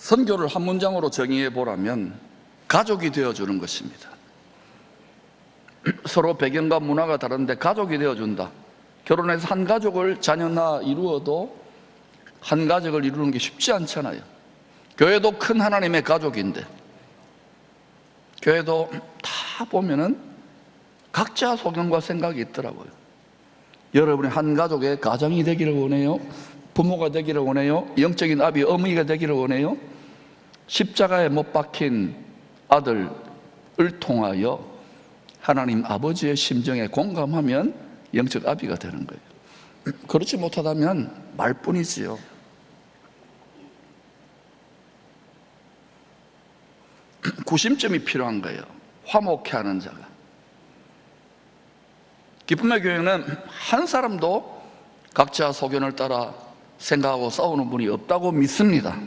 선교를 한 문장으로 정의해 보라면 가족이 되어주는 것입니다. 서로 배경과 문화가 다른데 가족이 되어준다. 결혼해서 한 가족을 자녀나 이루어도 한 가족을 이루는 게 쉽지 않잖아요. 교회도 큰 하나님의 가족인데, 교회도 다 보면은 각자 소견과 생각이 있더라고요. 여러분이 한 가족의 가정이 되기를 원해요? 부모가 되기를 원해요? 영적인 아비, 어머니가 되기를 원해요? 십자가에 못 박힌 아들을 통하여 하나님 아버지의 심정에 공감하면 영적 아비가 되는 거예요. 그렇지 못하다면 말뿐이지요. 구심점이 필요한 거예요. 화목해 하는 자가. 기쁨의 교회는 한 사람도 각자 소견을 따라 생각하고 싸우는 분이 없다고 믿습니다.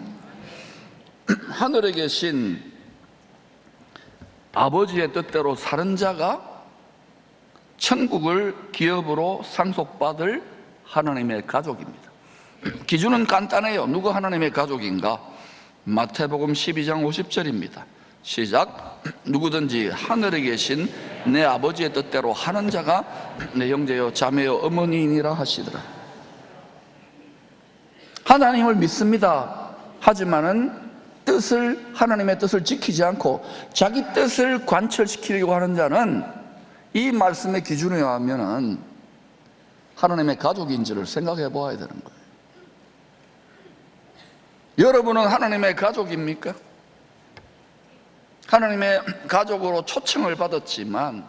하늘에 계신 아버지의 뜻대로 사는 자가 천국을 기업으로 상속받을 하나님의 가족입니다. 기준은 간단해요. 누가 하나님의 가족인가? 마태복음 12장 50절입니다. 시작. 누구든지 하늘에 계신 내 아버지의 뜻대로 하는 자가 내 형제요 자매요 어머니이니라 하시더라. 하나님을 믿습니다. 하지만은 하나님의 뜻을 지키지 않고 자기 뜻을 관철시키려고 하는 자는 이 말씀의 기준에 의하면 하나님의 가족인지를 생각해 보아야 되는 거예요. 여러분은 하나님의 가족입니까? 하나님의 가족으로 초청을 받았지만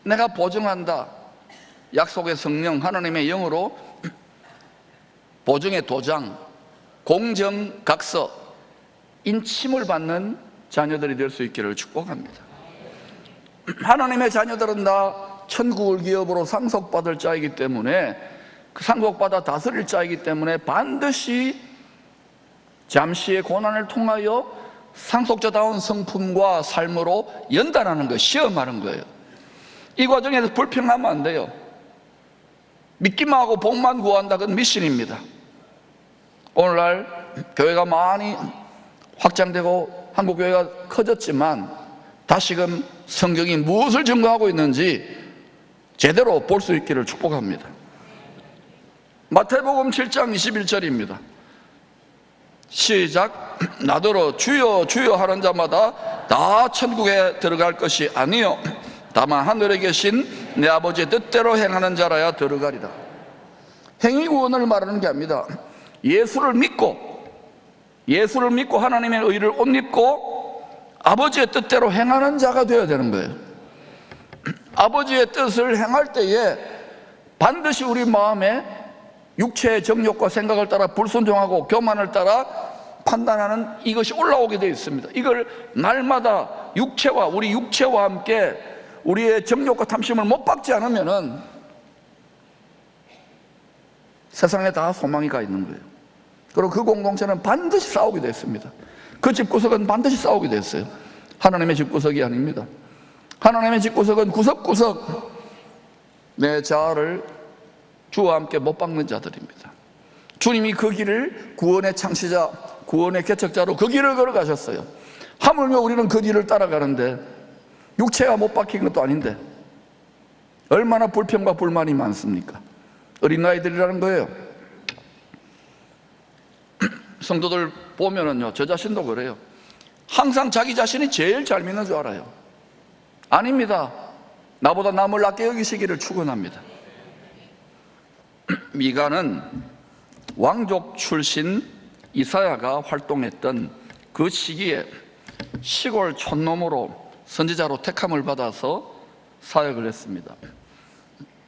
내가 보증한다. 약속의 성령, 하나님의 영으로 보증의 도장, 공정각서, 인침을 받는 자녀들이 될 수 있기를 축복합니다. 하나님의 자녀들은 다 천국을 기업으로 상속받을 자이기 때문에, 그 상속받아 다스릴 자이기 때문에 반드시 잠시의 고난을 통하여 상속자다운 성품과 삶으로 연단하는 거예요. 시험하는 거예요. 이 과정에서 불평하면 안 돼요. 믿기만 하고 복만 구한다. 그건 미션입니다. 오늘날 교회가 많이 확장되고 한국교회가 커졌지만 다시금 성경이 무엇을 증거하고 있는지 제대로 볼 수 있기를 축복합니다. 마태복음 7장 21절입니다. 시작. 나더러 주여 주여 하는 자마다 다 천국에 들어갈 것이 아니요 다만 하늘에 계신 내 아버지의 뜻대로 행하는 자라야 들어가리라. 행위구원을 말하는 게 아닙니다. 예수를 믿고 하나님의 의를 옷 입고 아버지의 뜻대로 행하는 자가 되어야 되는 거예요. 아버지의 뜻을 행할 때에 반드시 우리 마음에 육체의 정욕과 생각을 따라 불순종하고 교만을 따라 판단하는 이것이 올라오게 되어 있습니다. 이걸 날마다 우리 육체와 함께 우리의 정욕과 탐심을 못 박지 않으면은 세상에 다 소망이 가 있는 거예요. 그리고 그 공동체는 반드시 싸우게 됐습니다. 그 집구석은 반드시 싸우게 됐어요. 하나님의 집구석이 아닙니다. 하나님의 집구석은 구석구석 내 자아를 주와 함께 못 박는 자들입니다. 주님이 그 길을 구원의 창시자, 구원의 개척자로 그 길을 걸어가셨어요. 하물며 우리는 그 길을 따라가는데 육체가 못 박힌 것도 아닌데 얼마나 불평과 불만이 많습니까? 어린아이들이라는 거예요. 성도들 보면은요, 저 자신도 그래요. 항상 자기 자신이 제일 잘 믿는 줄 알아요. 아닙니다. 나보다 남을 낮게 여기시기를 축원합니다. 미가는 왕족 출신 이사야가 활동했던 그 시기에 시골 촌놈으로 선지자로 택함을 받아서 사역을 했습니다.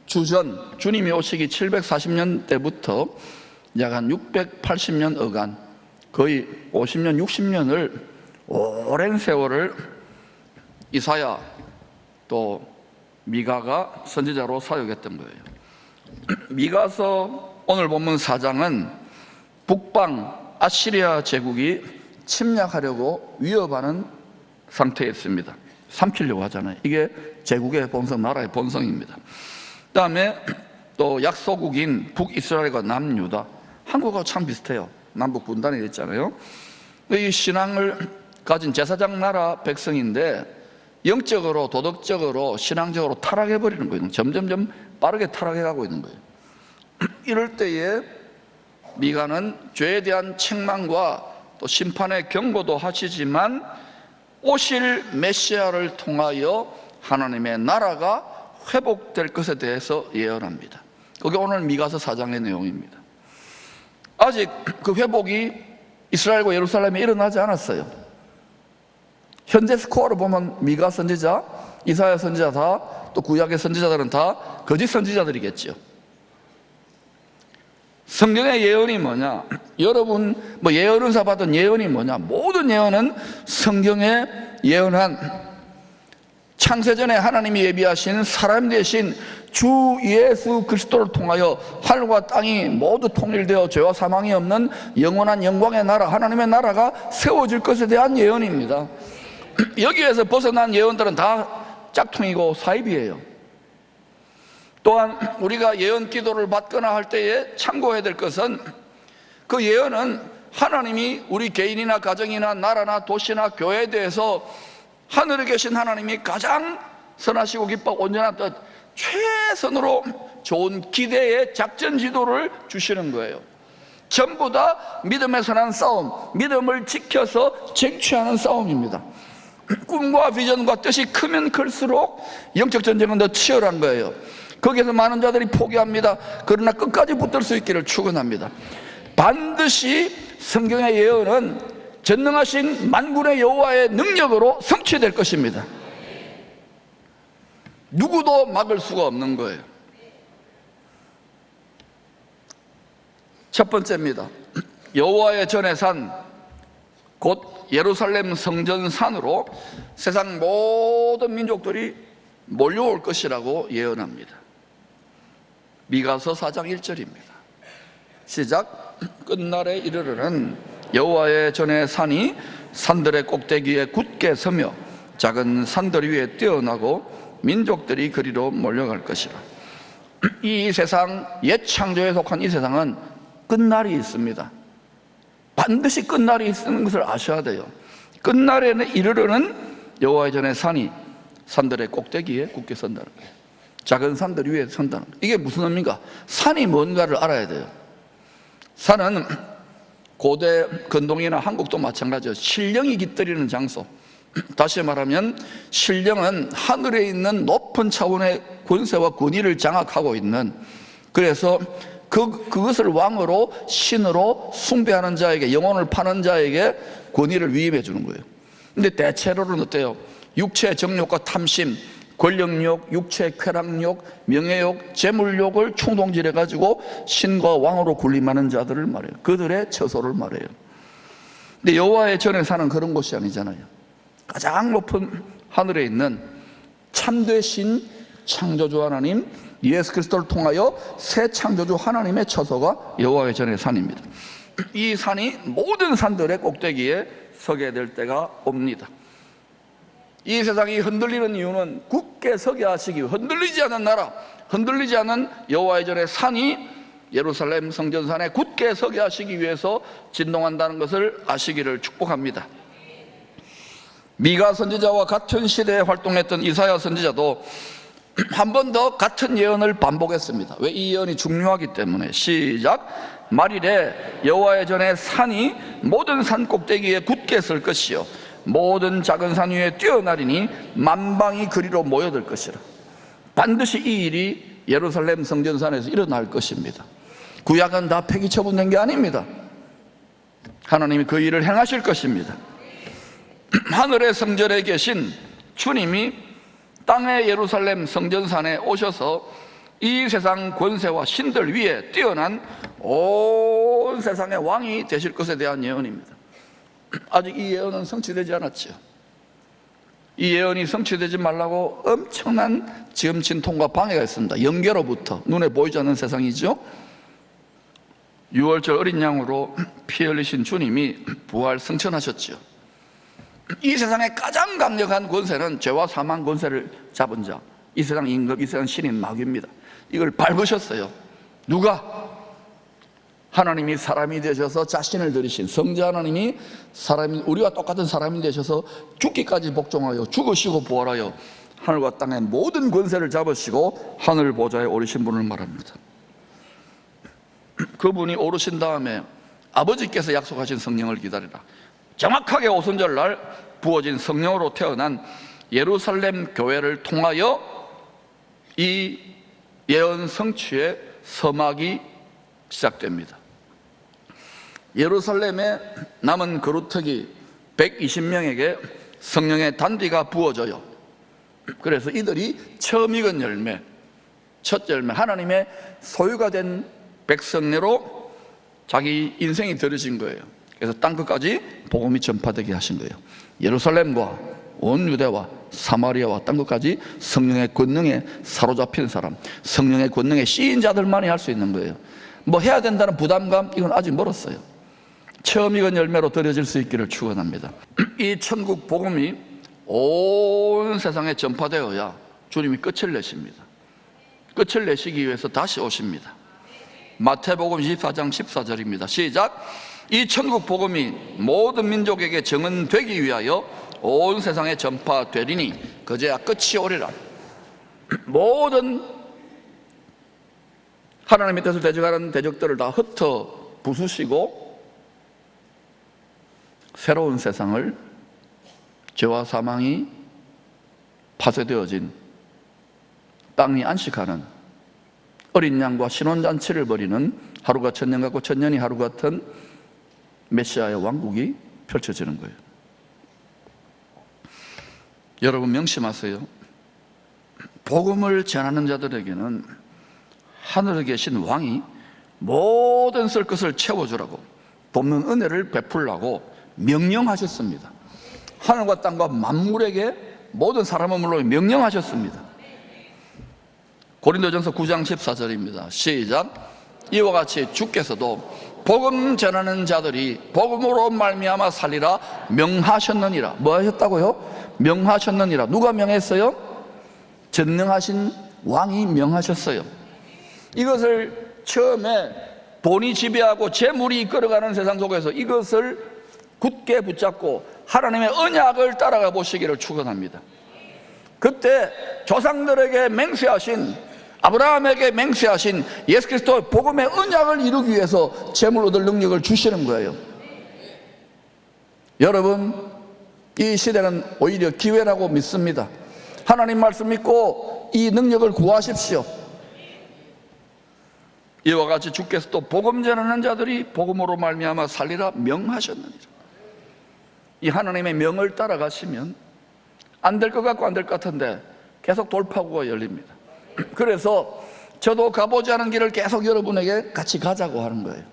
주전 주님이 오시기 740년 때부터 약 한 680년 어간, 거의 50년, 60년을 오랜 세월을 이사야 또 미가가 선지자로 사역했던 거예요. 미가서 오늘 본문 4장은 북방 아시리아 제국이 침략하려고 위협하는 상태였습니다. 삼키려고 하잖아요. 이게 제국의 본성, 나라의 본성입니다. 그 다음에 또 약소국인 북이스라엘과 남유다, 한국하고 참 비슷해요. 남북 분단이 됐잖아요. 이 신앙을 가진 제사장 나라 백성인데 영적으로, 도덕적으로, 신앙적으로 타락해버리는 거예요. 점점점 빠르게 타락해가고 있는 거예요. 이럴 때에 미가는 죄에 대한 책망과 또 심판의 경고도 하시지만 오실 메시아를 통하여 하나님의 나라가 회복될 것에 대해서 예언합니다. 그게 오늘 미가서 4장의 내용입니다. 아직 그 회복이 이스라엘과 예루살렘에 일어나지 않았어요. 현재 스코어로 보면 미가 선지자, 이사야 선지자 또 구약의 선지자들은 다 거짓 선지자들이겠죠. 성경의 예언이 뭐냐? 여러분 예언은사 받은 예언이 뭐냐? 모든 예언은 성경에 예언한 창세전에 하나님이 예비하신 사람 되신 주 예수 그리스도를 통하여 하늘과 땅이 모두 통일되어 죄와 사망이 없는 영원한 영광의 나라, 하나님의 나라가 세워질 것에 대한 예언입니다. 여기에서 벗어난 예언들은 다 짝퉁이고 사입이에요. 또한 우리가 예언 기도를 받거나 할 때에 참고해야 될 것은 그 예언은 하나님이 우리 개인이나 가정이나 나라나 도시나 교회에 대해서 하늘에 계신 하나님이 가장 선하시고 기뻐하고 온전한 뜻, 최선으로 좋은 기대의 작전 지도를 주시는 거예요. 전부 다 믿음에 선한 싸움, 믿음을 지켜서 쟁취하는 싸움입니다. 꿈과 비전과 뜻이 크면 클수록 영적 전쟁은 더 치열한 거예요. 거기에서 많은 자들이 포기합니다. 그러나 끝까지 붙들 수 있기를 축원합니다. 반드시 성경의 예언은 전능하신 만군의 여호와의 능력으로 성취될 것입니다. 누구도 막을 수가 없는 거예요. 첫 번째입니다. 여호와의 전의 산, 곧 예루살렘 성전산으로 세상 모든 민족들이 몰려올 것이라고 예언합니다. 미가서 4장 1절입니다. 시작. 끝날에 이르러는 여호와의 전의 산이 산들의 꼭대기에 굳게 서며 작은 산들 위에 뛰어나고 민족들이 그리로 몰려갈 것이라. 이 세상, 옛 창조에 속한 이 세상은 끝날이 있습니다. 반드시 끝날이 있는 것을 아셔야 돼요. 끝날에는 이르러는 여호와의 전의 산이 산들의 꼭대기에 굳게 선다는 거예요. 작은 산들 위에 선다는 거예요. 이게 무슨 의미인가? 산이 뭔가를 알아야 돼요. 산은 고대 근동이나 한국도 마찬가지예요. 신령이 깃들이는 장소. 다시 말하면 신령은 하늘에 있는 높은 차원의 권세와 권위를 장악하고 있는, 그래서 그것을 왕으로 신으로 숭배하는 자에게, 영혼을 파는 자에게 권위를 위임해 주는 거예요. 근데 대체로는 어때요? 육체의 정욕과 탐심, 권력욕, 육체의 쾌락욕, 명예욕, 재물욕을 충동질해 가지고 신과 왕으로 군림하는 자들을 말해요. 그들의 처소를 말해요. 근데 여호와의 전에 사는 그런 곳이 아니잖아요. 가장 높은 하늘에 있는 참되신 창조주 하나님 예수 그리스도를 통하여 새 창조주 하나님의 처소가 여호와의 전의 산입니다. 이 산이 모든 산들의 꼭대기에 서게 될 때가 옵니다. 이 세상이 흔들리는 이유는 굳게 서게 하시기, 흔들리지 않는 나라, 흔들리지 않는 여호와의 전의 산이 예루살렘 성전산에 굳게 서게 하시기 위해서 진동한다는 것을 아시기를 축복합니다. 미가 선지자와 같은 시대에 활동했던 이사야 선지자도 한 번 더 같은 예언을 반복했습니다. 왜? 이 예언이 중요하기 때문에. 시작. 말일에 여호와의 전에 산이 모든 산 꼭대기에 굳게 설 것이요 모든 작은 산 위에 뛰어나리니 만방이 그리로 모여들 것이라. 반드시 이 일이 예루살렘 성전산에서 일어날 것입니다. 구약은 다 폐기 처분된 게 아닙니다. 하나님이 그 일을 행하실 것입니다. 하늘의 성전에 계신 주님이 땅의 예루살렘 성전산에 오셔서 이 세상 권세와 신들 위에 뛰어난 온 세상의 왕이 되실 것에 대한 예언입니다. 아직 이 예언은 성취되지 않았죠. 이 예언이 성취되지 말라고 엄청난 지금 진통과 방해가 있습니다. 영계로부터. 눈에 보이지 않는 세상이죠. 6월절 어린 양으로 피 흘리신 주님이 부활 승천하셨죠. 이 세상의 가장 강력한 권세는 죄와 사망 권세를 잡은 자, 이 세상 임금, 이 세상 신인 마귀입니다. 이걸 밟으셨어요. 누가? 하나님이 사람이 되셔서 자신을 들이신 성자 하나님이 우리와 똑같은 사람이 되셔서 죽기까지 복종하여 죽으시고 부활하여 하늘과 땅의 모든 권세를 잡으시고 하늘 보좌에 오르신 분을 말합니다. 그분이 오르신 다음에 아버지께서 약속하신 성령을 기다리라. 정확하게 오순절날 부어진 성령으로 태어난 예루살렘 교회를 통하여 이 예언 성취의 서막이 시작됩니다. 예루살렘에 남은 거루터기 120명에게 성령의 단비가 부어져요. 그래서 이들이 처음 익은 열매, 첫 열매, 하나님의 소유가 된 백성내로 자기 인생이 들어진 거예요. 그래서 땅끝까지 복음이 전파되게 하신 거예요. 예루살렘과 온 유대와 사마리아와 땅끝까지 성령의 권능에 사로잡힌 사람, 성령의 권능에 씌인 자들만이 할 수 있는 거예요. 뭐 해야 된다는 부담감, 이건 아직 멀었어요. 처음 익은 열매로 드려질 수 있기를 축원합니다. 이 천국 복음이 온 세상에 전파되어야 주님이 끝을 내십니다. 끝을 내시기 위해서 다시 오십니다. 마태복음 24장 14절입니다. 시작. 이 천국 복음이 모든 민족에게 증언되기 위하여 온 세상에 전파되리니 그제야 끝이 오리라. 모든 하나님의 뜻을 대적하는 대적들을 다 흩어 부수시고 새로운 세상을 죄와 사망이 파쇄되어진 땅이 안식하는 어린 양과 신혼잔치를 벌이는 하루가 천년 같고 천년이 하루 같은 메시아의 왕국이 펼쳐지는 거예요. 여러분 명심하세요. 복음을 전하는 자들에게는 하늘에 계신 왕이 모든 쓸 것을 채워주라고, 돕는 은혜를 베풀라고 명령하셨습니다. 하늘과 땅과 만물에게 모든 사람은 물론 명령하셨습니다. 고린도전서 9장 14절입니다. 시작. 이와 같이 주께서도 복음 전하는 자들이 복음으로 말미암아 살리라 명하셨느니라. 뭐 하셨다고요? 명하셨느니라. 누가 명했어요? 전능하신 왕이 명하셨어요. 이것을 처음에 돈이 지배하고 재물이 이끌어가는 세상 속에서 이것을 굳게 붙잡고 하나님의 언약을 따라가 보시기를 축원합니다. 그때 조상들에게 맹세하신, 아브라함에게 맹세하신 예수 그리스도의 복음의 언약을 이루기 위해서 재물 얻을 능력을 주시는 거예요. 여러분, 이 시대는 오히려 기회라고 믿습니다. 하나님 말씀 믿고 이 능력을 구하십시오. 이와 같이 주께서도 복음 전하는 자들이 복음으로 말미암아 살리라 명하셨느니라. 이 하나님의 명을 따라가시면 안 될 것 같고 안 될 것 같은데 계속 돌파구가 열립니다. 그래서 저도 가보지 않은 길을 계속 여러분에게 같이 가자고 하는 거예요.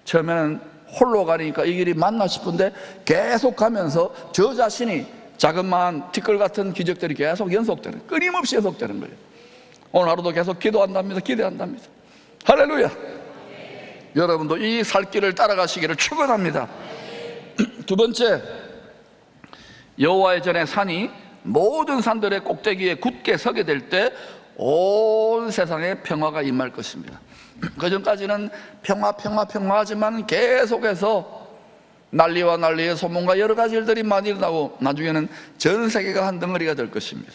처음에는 홀로 가니까 이 길이 맞나 싶은데 계속 가면서 저 자신이 자그마한 티끌 같은 기적들이 계속 연속되는, 끊임없이 연속되는 거예요. 오늘 하루도 계속 기도한답니다. 기대한답니다. 할렐루야. 여러분도 이 살 길을 따라가시기를 축원합니다. 두 번째, 여호와의 전에 산이 모든 산들의 꼭대기에 굳게 서게 될 때 온 세상에 평화가 임할 것입니다. 그전까지는 평화하지만 계속해서 난리와 난리의 소문과 여러 가지 일들이 많이 일어나고 나중에는 전 세계가 한 덩어리가 될 것입니다.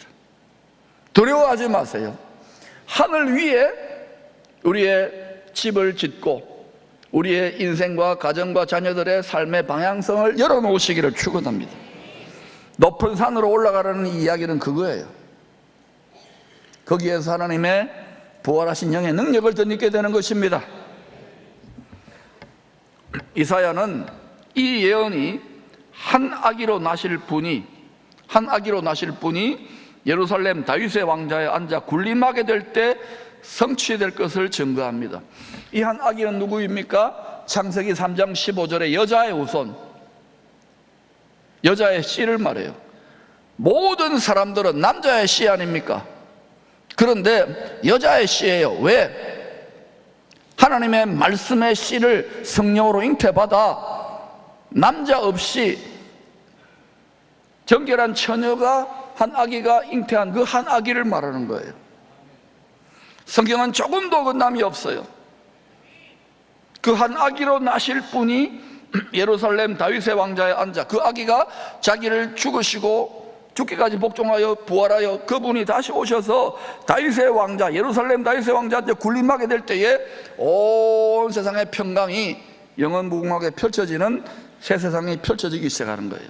두려워하지 마세요. 하늘 위에 우리의 집을 짓고 우리의 인생과 가정과 자녀들의 삶의 방향성을 열어놓으시기를 축원합니다. 높은 산으로 올라가라는 이야기는 그거예요. 거기에서 하나님의 부활하신 영의 능력을 덧입게 되는 것입니다. 이사야는 이 예언이 한 아기로 나실 분이 예루살렘 다윗의 왕자에 앉아 군림하게 될 때 성취될 것을 증거합니다. 이 한 아기는 누구입니까? 창세기 3장 15절에 여자의 후손, 여자의 씨를 말해요. 모든 사람들은 남자의 씨 아닙니까? 그런데 여자의 씨예요. 왜? 하나님의 말씀의 씨를 성령으로 잉태받아 남자 없이 정결한 처녀가 한 아기가 잉태한 그 한 아기를 말하는 거예요. 성경은 조금도 어긋남이 없어요. 그 한 아기로 나실 분이 예루살렘 다윗의 왕자에 앉아 그 아기가 자기를 죽으시고 죽기까지 복종하여 부활하여 그분이 다시 오셔서 다윗의 왕자, 예루살렘 다윗의 왕자한테 군림하게 될 때에 온 세상의 평강이 영원 무궁하게 펼쳐지는 새 세상이 펼쳐지기 시작하는 거예요.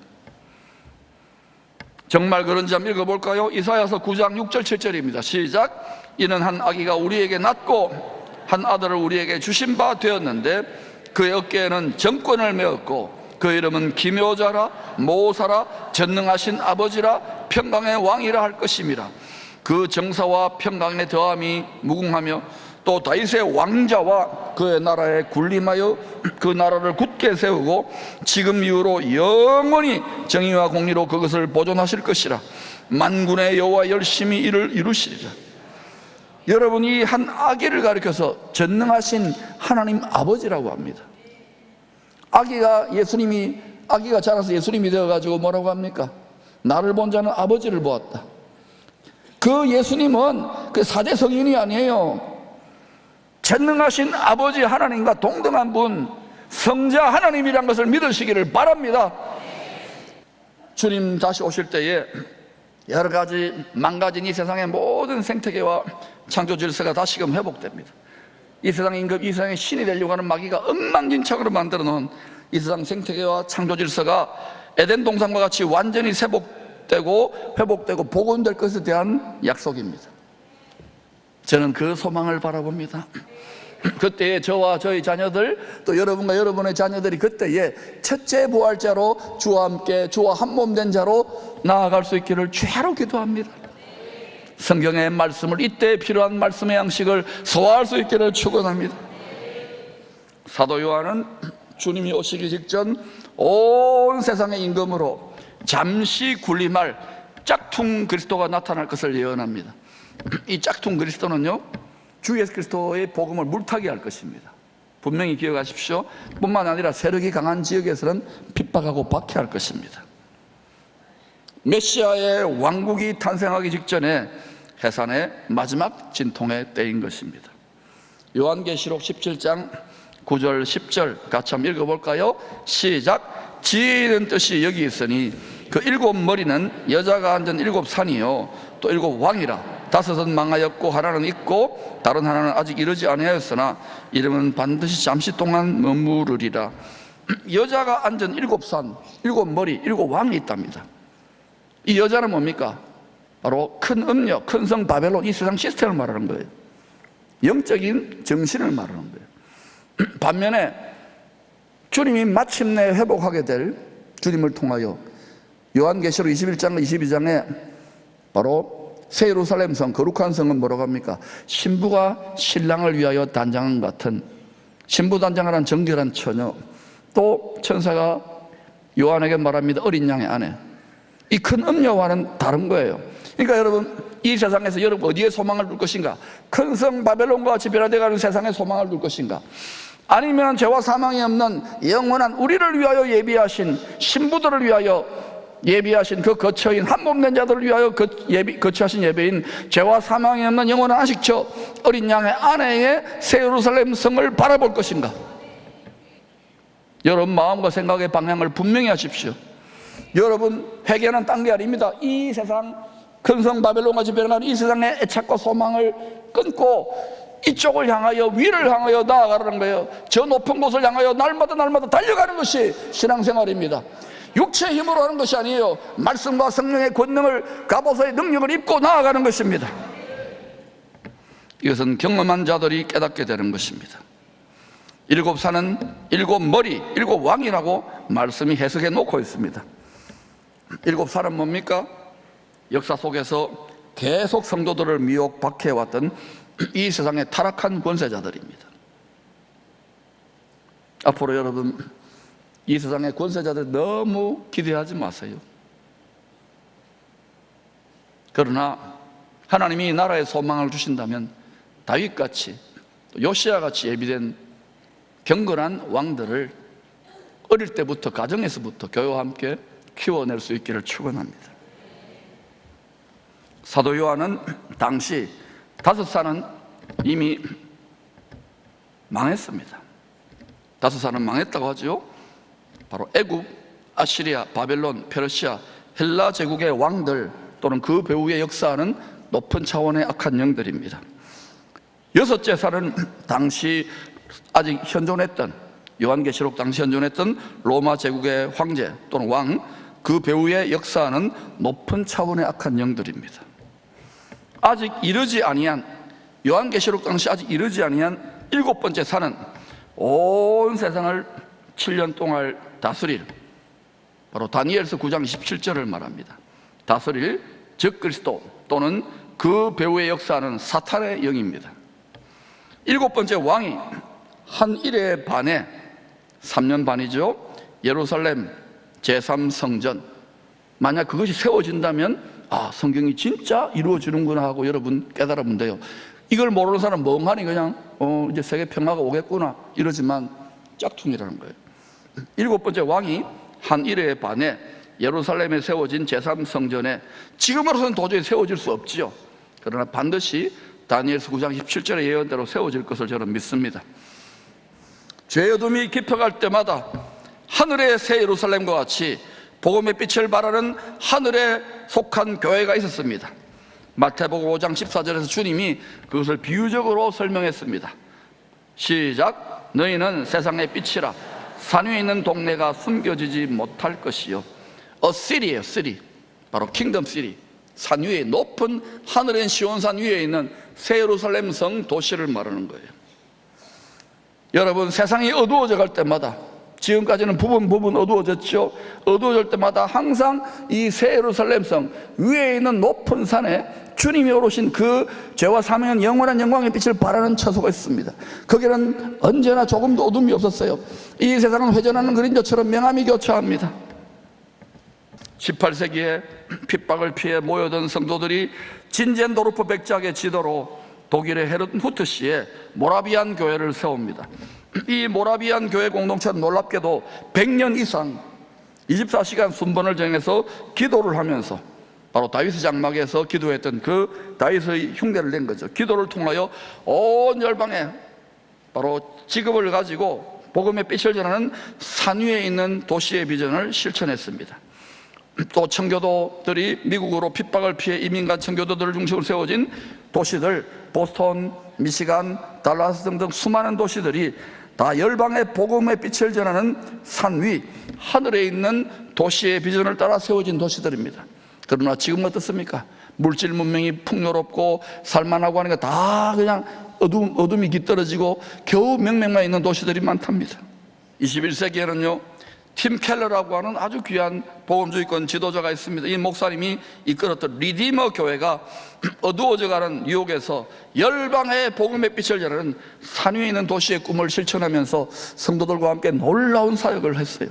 정말 그런지 한번 읽어볼까요? 이사야서 9장 6절 7절입니다. 시작. 이는 한 아기가 우리에게 낳고 한 아들을 우리에게 주신 바 되었는데 그의 어깨에는 정권을 메었고 그 이름은 기묘자라 모사라 전능하신 아버지라 평강의 왕이라 할 것임이라. 그 정사와 평강의 더함이 무궁하며 또 다윗의 왕자와 그의 나라에 군림하여 그 나라를 굳게 세우고 지금 이후로 영원히 정의와 공의로 그것을 보존하실 것이라. 만군의 여호와 열심히 이를 이루시리라. 여러분, 이 한 아기를 가리켜서 전능하신 하나님 아버지라고 합니다. 아기가 자라서 예수님이 되어가지고 뭐라고 합니까? 나를 본 자는 아버지를 보았다. 그 예수님은 그 사대 성인이 아니에요. 전능하신 아버지 하나님과 동등한 분, 성자 하나님이란 것을 믿으시기를 바랍니다. 주님 다시 오실 때에 여러 가지 망가진 이 세상의 모든 생태계와 창조 질서가 다시금 회복됩니다. 이 세상의 임금, 이 세상의 신이 되려고 하는 마귀가 엉망진창으로 만들어 놓은 이 세상 생태계와 창조 질서가 에덴 동산과 같이 완전히 회복되고 복원될 것에 대한 약속입니다. 저는 그 소망을 바라봅니다. 그때에 저와 저희 자녀들, 또 여러분과 여러분의 자녀들이 그때에 첫째 부활자로 주와 함께 주와 한 몸 된 자로 나아갈 수 있기를 주야로 기도합니다. 성경의 말씀을, 이때 필요한 말씀의 양식을 소화할 수 있기를 축원합니다. 사도 요한은 주님이 오시기 직전 온 세상의 임금으로 잠시 군림할 짝퉁 그리스도가 나타날 것을 예언합니다. 이 짝퉁 그리스도는요, 주 예수 그리스도의 복음을 물타기 할 것입니다. 분명히 기억하십시오. 뿐만 아니라 세력이 강한 지역에서는 핍박하고 박해할 것입니다. 메시아의 왕국이 탄생하기 직전에 해산의 마지막 진통의 때인 것입니다. 요한계시록 17장 9절 10절 같이 한번 읽어볼까요? 시작. 지혜 있는 뜻이 여기 있으니 그 일곱 머리는 여자가 앉은 일곱 산이요 또 일곱 왕이라. 다섯은 망하였고 하나는 있고 다른 하나는 아직 이르지 아니하였으나 이름은 반드시 잠시 동안 머무르리라. 여자가 앉은 일곱 산, 일곱 머리, 일곱 왕이 있답니다. 이 여자는 뭡니까? 바로 큰 음력, 큰 성 바벨론, 이 세상 시스템을 말하는 거예요. 영적인 정신을 말하는 거예요. 반면에 주님이 마침내 회복하게 될 주님을 통하여 요한계시록 21장 22장에 바로 새 예루살렘 성, 거룩한 성은 뭐라고 합니까? 신부가 신랑을 위하여 단장한 같은, 신부 단장하는 정결한 처녀, 또 천사가 요한에게 말합니다. 어린 양의 아내. 이 큰 음녀와는 다른 거예요. 그러니까 여러분, 이 세상에서 여러분 어디에 소망을 둘 것인가? 큰 성 바벨론과 같이 변화되어가는 세상에 소망을 둘 것인가? 아니면 죄와 사망이 없는 영원한 우리를 위하여 예비하신, 신부들을 위하여 예비하신 그 거처인 한 몸 된 자들을 위하여 거처하신 예배인 죄와 사망이 없는 영원한 안식처 어린 양의 아내의 새 예루살렘 성을 바라볼 것인가? 여러분 마음과 생각의 방향을 분명히 하십시오. 여러분 회개는 딴 게 아닙니다. 이 세상 큰 성 바벨론같이 변해가는 이 세상의 애착과 소망을 끊고 이쪽을 향하여, 위를 향하여 나아가라는 거예요. 저 높은 곳을 향하여 날마다 달려가는 것이 신앙생활입니다. 육체의 힘으로 하는 것이 아니에요. 말씀과 성령의 권능을, 갑옷의 능력을 입고 나아가는 것입니다. 이것은 경험한 자들이 깨닫게 되는 것입니다. 일곱 산은 일곱 머리, 일곱 왕이라고 말씀이 해석해 놓고 있습니다. 일곱 산은 뭡니까? 역사 속에서 계속 성도들을 미혹 박해왔던 이 세상의 타락한 권세자들입니다. 앞으로 여러분 이 세상의 권세자들 너무 기대하지 마세요. 그러나 하나님이 나라에 소망을 주신다면 다윗같이 요시아같이 예비된 경건한 왕들을 어릴 때부터 가정에서부터 교회와 함께 키워낼 수 있기를 축원합니다. 사도 요한은 당시 다섯 산은 이미 망했습니다. 다섯사는 망했다고 하죠. 바로 애굽, 아시리아, 바벨론, 페르시아, 헬라 제국의 왕들 또는 그 배후에 역사하는 높은 차원의 악한 영들입니다. 여섯째 살은 당시 아직 현존했던, 요한계시록 당시 현존했던 로마 제국의 황제 또는 왕, 그 배후에 역사하는 높은 차원의 악한 영들입니다. 아직 이르지 아니한, 요한계시록 당시 아직 이르지 아니한 일곱 번째 산은 온 세상을 7년 동안 다스릴, 바로 다니엘서 9장 27절을 말합니다. 다스릴 적그리스도 또는 그 배후에 역사하는 사탄의 영입니다. 일곱 번째 왕이 한 일해 반에, 3년 반이죠, 예루살렘 제3성전, 만약 그것이 세워진다면 성경이 진짜 이루어지는구나 하고 여러분 깨달으면 돼요. 이걸 모르는 사람은 멍하니 그냥 이제 세계 평화가 오겠구나 이러지만 짝퉁이라는 거예요. 일곱 번째 왕이 한 일해 반에 예루살렘에 세워진 제3성전에 지금으로서는 도저히 세워질 수 없지요. 그러나 반드시 다니엘서 9장 17절의 예언대로 세워질 것을 저는 믿습니다. 죄의 어둠이 깊어갈 때마다 하늘의 새 예루살렘과 같이 복음의 빛을 발하는 하늘에 속한 교회가 있었습니다. 마태복음 5장 14절에서 주님이 그것을 비유적으로 설명했습니다. 시작. 너희는 세상의 빛이라. 산 위에 있는 동네가 숨겨지지 못할 것이요. city예요, city. 바로 킹덤 시티. 산 위에, 높은 하늘엔 시온산 위에 있는 새 예루살렘 성 도시를 말하는 거예요. 여러분, 세상이 어두워져 갈 때마다, 지금까지는 부분 어두워졌죠. 어두워질 때마다 항상 이 새 예루살렘 성 위에 있는 높은 산에 주님이 오르신 그 죄와 사망의 영원한 영광의 빛을 발하는 처소가 있습니다. 거기는 언제나 조금도 어둠이 없었어요. 이 세상은 회전하는 그림자처럼 명암이 교차합니다. 18세기에 핍박을 피해 모여든 성도들이 진젠도르프 백작의 지도로 독일의 헤르트 후트시에 모라비안 교회를 세웁니다. 이 모라비안 교회 공동체는 놀랍게도 100년 이상 24시간 순번을 정해서 기도를 하면서, 바로 다윗의 장막에서 기도했던 그 다윗의 흉내를 낸 거죠. 기도를 통하여 온 열방에 바로 직업을 가지고 복음의 빛을 전하는 산 위에 있는 도시의 비전을 실천했습니다. 또 청교도들이 미국으로 핍박을 피해 이민간 청교도들을 중심으로 세워진 도시들, 보스턴, 미시간, 달라스 등등 수많은 도시들이 다 열방의 복음의 빛을 전하는 산 위, 하늘에 있는 도시의 비전을 따라 세워진 도시들입니다. 그러나 지금 어떻습니까? 물질 문명이 풍요롭고 살만하고 하니까 다 그냥 어둠이 깃들어지고 겨우 명맥만 있는 도시들이 많답니다. 21세기에는요 팀 켈러라고 하는 아주 귀한 복음주의권 지도자가 있습니다. 이 목사님이 이끌었던 리디머 교회가 어두워져가는 뉴욕에서 열방의 복음의 빛을 전하는 산 위에 있는 도시의 꿈을 실천하면서 성도들과 함께 놀라운 사역을 했어요.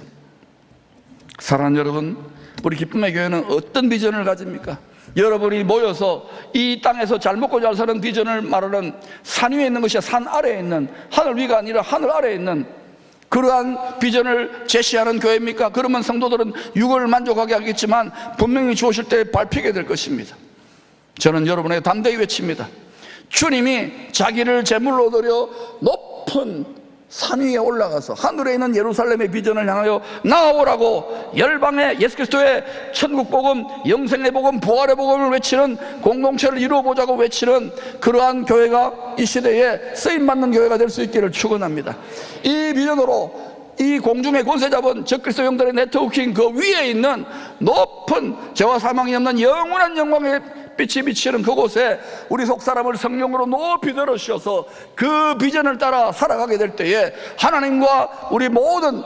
사랑하는 여러분, 우리 기쁨의 교회는 어떤 비전을 가집니까? 여러분이 모여서 이 땅에서 잘 먹고 잘 사는 비전을 말하는 산 위에 있는 것이 산 아래에 있는, 하늘 위가 아니라 하늘 아래에 있는 그러한 비전을 제시하는 교회입니까? 그러면 성도들은 육을 만족하게 하겠지만 분명히 주오실 때 밟히게 될 것입니다. 저는 여러분에게 담대히 외칩니다. 주님이 자기를 제물로 드려 높은 산 위에 올라가서 하늘에 있는 예루살렘의 비전을 향하여 나아오라고 열방의 예수 그리스도의 천국 복음, 영생의 복음, 부활의 복음을 외치는 공동체를 이루어보자고 외치는 그러한 교회가 이 시대에 쓰임받는 교회가 될 수 있기를 축원합니다. 이 비전으로 이 공중의 권세 잡은 적그리스도 영들의 네트워킹 그 위에 있는 높은 죄와 사망이 없는 영원한 영광의 빛이 비치는 그곳에 우리 속사람을 성령으로 높이 들어주셔서 그 비전을 따라 살아가게 될 때에 하나님과 우리 모든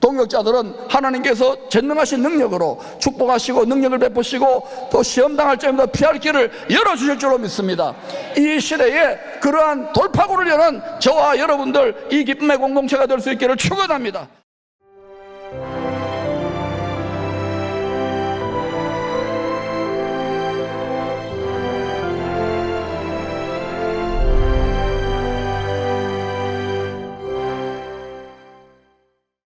동역자들은 하나님께서 전능하신 능력으로 축복하시고 능력을 베푸시고 또 시험당할 점에도 피할 길을 열어주실 줄로 믿습니다. 이 시대에 그러한 돌파구를 여는 저와 여러분들 이 기쁨의 공동체가 될 수 있기를 축원합니다.